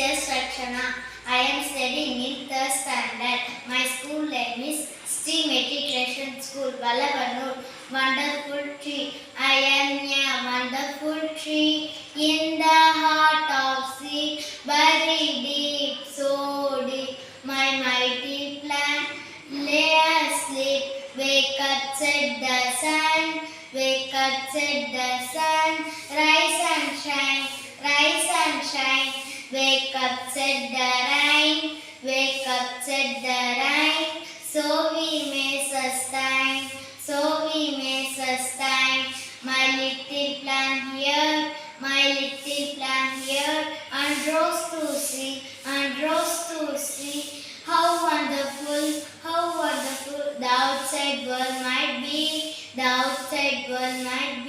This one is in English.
S. Rakshana. I am studying in third standard. My school name is Sri Matriculation School, Vallavanur. Wonderful tree. I am a wonderful tree in the heart of sea, buried deep, so deep. My mighty plant lay asleep. Wake up, said the sun. Wake up, said the sun. Rise and shine. Rise and shine. Wake up, said the rain. Wake up, said the rain. So we may sustain. So we may sustain. My little plant here. My little plant here. And rose to see. And rose to see. How wonderful. How wonderful the outside world might be. The outside world might